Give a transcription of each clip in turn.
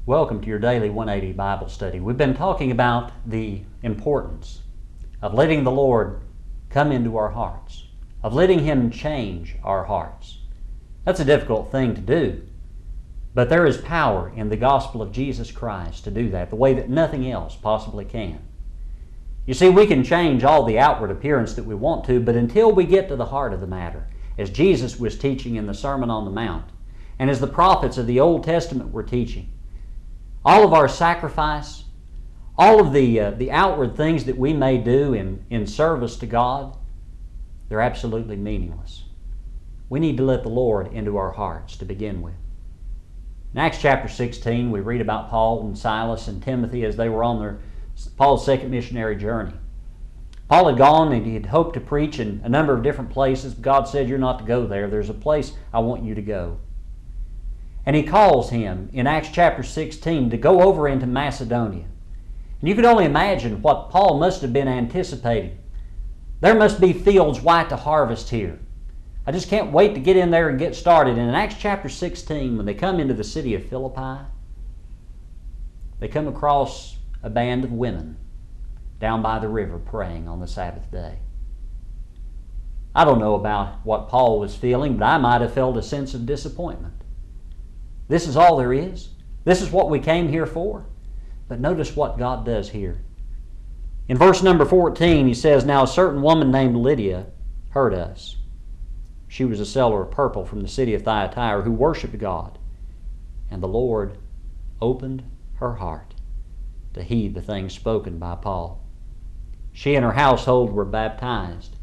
Welcome to your daily 180 Bible study. We've been talking about the importance of letting the Lord come into our hearts, of letting Him change our hearts. That's a difficult thing to do, but there is power in the gospel of Jesus Christ to do that, the way that nothing else possibly can. You see, we can change all the outward appearance that we want to, but until we get to the heart of the matter, as Jesus was teaching in the Sermon on the Mount, and as the prophets of the Old Testament were teaching, all of our sacrifice, all of the outward things that we may do in service to God, they're absolutely meaningless. We need to let the Lord into our hearts to begin with. In Acts chapter 16, we read about Paul and Silas and Timothy as they were on Paul's second missionary journey. Paul had gone and he had hoped to preach in a number of different places. God said, "You're not to go there. There's a place I want you to go." And he calls him in Acts chapter 16 to go over into Macedonia. And you can only imagine what Paul must have been anticipating. There must be fields white to harvest here. I just can't wait to get in there and get started. And in Acts chapter 16, when they come into the city of Philippi, they come across a band of women down by the river praying on the Sabbath day. I don't know about what Paul was feeling, but I might have felt a sense of disappointment. This is all there is. This is what we came here for. But notice what God does here. In verse number 14, he says, "Now a certain woman named Lydia heard us. She was a seller of purple from the city of Thyatira who worshipped God. And the Lord opened her heart to heed the things spoken by Paul. She and her household were baptized.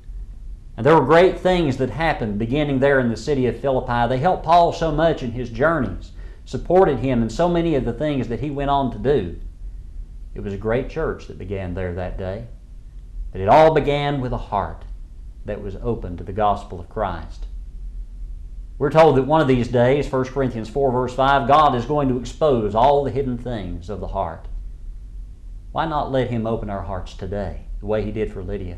And there were great things that happened beginning there in the city of Philippi. They helped Paul so much in his journeys, supported him in so many of the things that he went on to do. It was a great church that began there that day. But it all began with a heart that was open to the gospel of Christ. We're told that one of these days, 1 Corinthians 4 verse 5, God is going to expose all the hidden things of the heart. Why not let Him open our hearts today, the way He did for Lydia,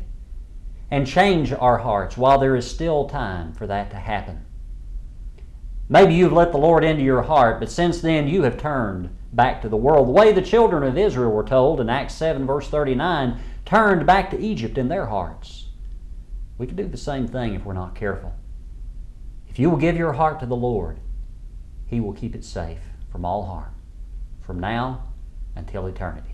and change our hearts while there is still time for that to happen? Maybe you've let the Lord into your heart, but since then you have turned back to the world, the way the children of Israel were told in Acts 7 verse 39, turned back to Egypt in their hearts. We can do the same thing if we're not careful. If you will give your heart to the Lord, He will keep it safe from all harm, from now until eternity.